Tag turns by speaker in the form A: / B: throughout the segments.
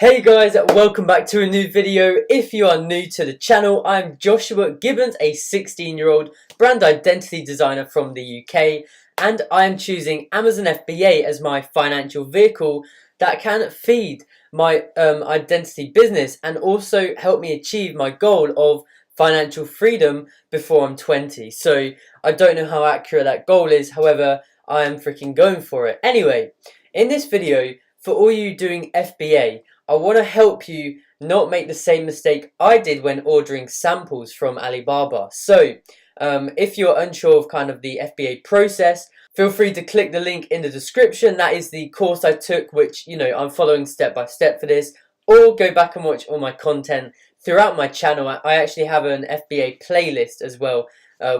A: Hey guys, welcome back to a new video. If you are new to the channel, I'm Joshua Gibbons, a 16-year-old brand identity designer from the UK, and I am choosing Amazon FBA as my financial vehicle that can feed my identity business and also help me achieve my goal of financial freedom before I'm 20. So I don't know how accurate that goal is, however, I am freaking going for it. Anyway, in this video, for all you doing FBA, I want to help you not make the same mistake I did when ordering samples from Alibaba. So, if you're unsure of kind of the FBA process, feel free to click the link in the description. That is the course I took, which, I'm following step by step for this. Or go back and watch all my content throughout my channel. I actually have an FBA playlist as well,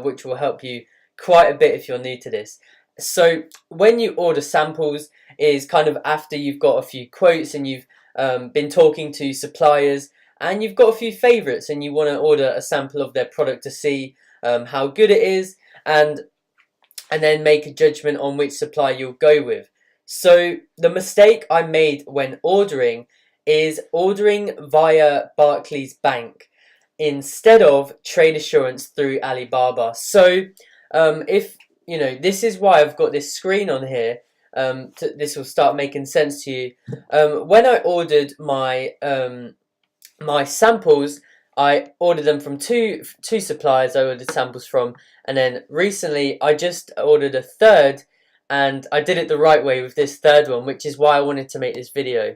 A: which will help you quite a bit if you're new to this. So, when you order samples is kind of after you've got a few quotes and you've been talking to suppliers and you've got a few favorites and you want to order a sample of their product to see how good it is and then make a judgment on which supplier you'll go with. So the mistake I made when ordering is ordering via Barclays Bank instead of Trade Assurance through Alibaba. So if this is why I've got this screen on here. This will start making sense to you. When I ordered my my samples, I ordered them from two suppliers I ordered samples from, and then recently I just ordered a third, and I did it the right way with this third one, which is why I wanted to make this video.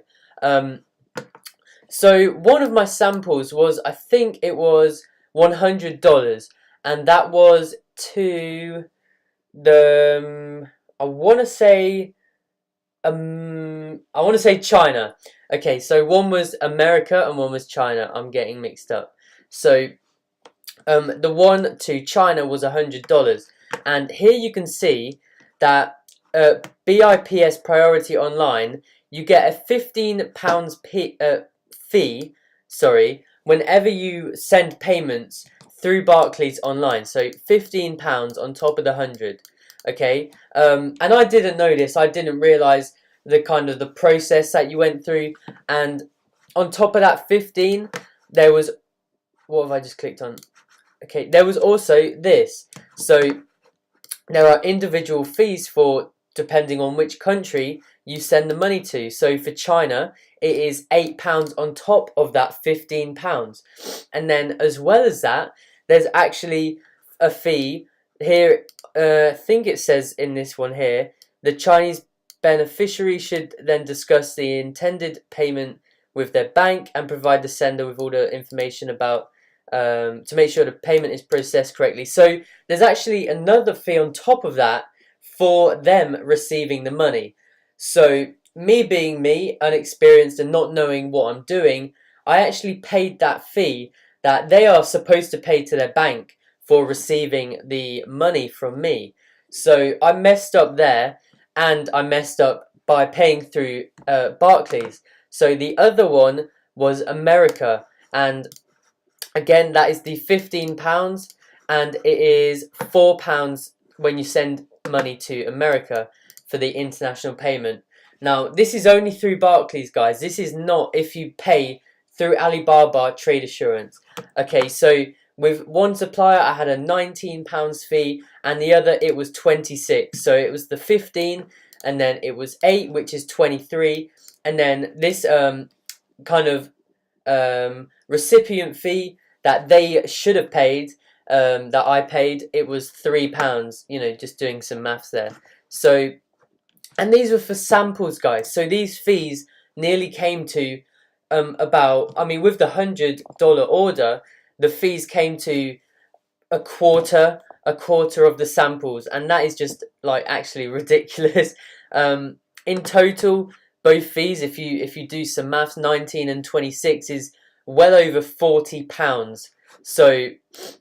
A: So one of my samples was, I think it was $100, and that was to the I want to say China. Okay, so one was America and one was China. I'm getting mixed up. So the one to China was $100, and here you can see that BIPS Priority Online, you get a £15 fee. Sorry, whenever you send payments through Barclays Online. So £15 on top of the 100. Okay, and I didn't know this. I didn't realize the kind of the process that you went through. And on top of that 15, there was, what have I just clicked on? Okay, there was also this. So there are individual fees for depending on which country you send the money to. So for China, it is £8 on top of that £15. And then as well as that, there's actually a fee here. I think it says in this one here, the Chinese beneficiary should then discuss the intended payment with their bank and provide the sender with all the information about to make sure the payment is processed correctly. So there's actually another fee on top of that for them receiving the money. So me being me, unexperienced and not knowing what I'm doing, I actually paid that fee that they are supposed to pay to their bank for receiving the money from me. So I messed up there, and I messed up by paying through Barclays. So the other one was America, and again that is the £15, and it is £4 when you send money to America for the international payment. Now this is only through Barclays, guys. This is not if you pay through Alibaba Trade Assurance. Okay, so with one supplier, I had a £19 fee, and the other it was 26. So it was the 15, and then it was 8, which is 23, and then this kind of recipient fee that they should have paid, that I paid, it was £3. Just doing some maths there. So, and these were for samples, guys. So these fees nearly came to about, I mean, with the $100 order, the fees came to a quarter of the samples, and that is just like actually ridiculous. In total, both fees, if you do some maths, 19 and 26 is well over £40. So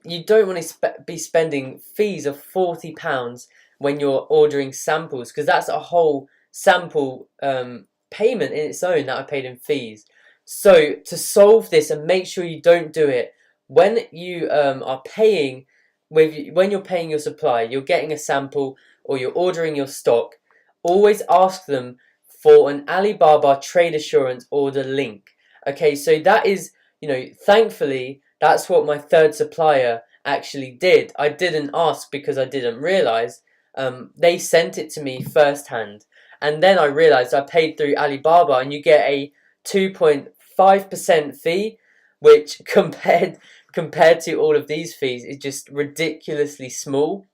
A: you don't want to be spending fees of £40 when you're ordering samples, because that's a whole sample payment in its own that I paid in fees. So to solve this and make sure you don't do it, when you are paying when you're paying your supplier, you're getting a sample or you're ordering your stock, always ask them for an Alibaba Trade Assurance order link. Okay, so that is, thankfully, that's what my third supplier actually did. I didn't ask because I didn't realize. They sent it to me firsthand. And then I realized I paid through Alibaba, and you get a 2.5% fee, which compared to all of these fees is just ridiculously small.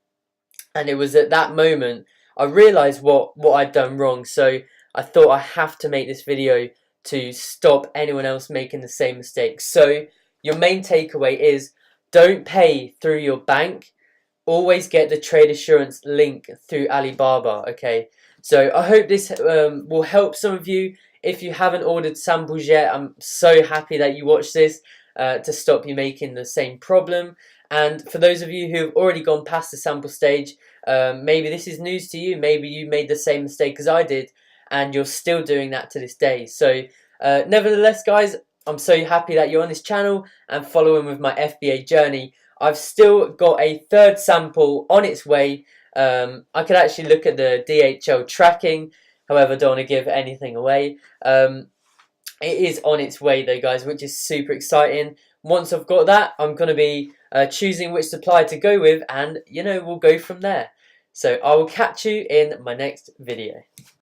A: And it was at that moment I realized what I'd done wrong. So I thought I have to make this video to stop anyone else making the same mistake. So your main takeaway is, don't pay through your bank. Always get the trade assurance link through Alibaba. Okay, so I hope this will help some of you. If you haven't ordered samples yet, I'm so happy that you watched this to stop you making the same problem. And for those of you who have already gone past the sample stage, maybe this is news to you. Maybe you made the same mistake as I did, and you're still doing that to this day. So nevertheless, guys, I'm so happy that you're on this channel and following with my FBA journey. I've still got a third sample on its way. I could actually look at the DHL tracking. However, I don't want to give anything away. It is on its way though, guys, which is super exciting. Once I've got that, I'm going to be choosing which supplier to go with, and we'll go from there. So I will catch you in my next video.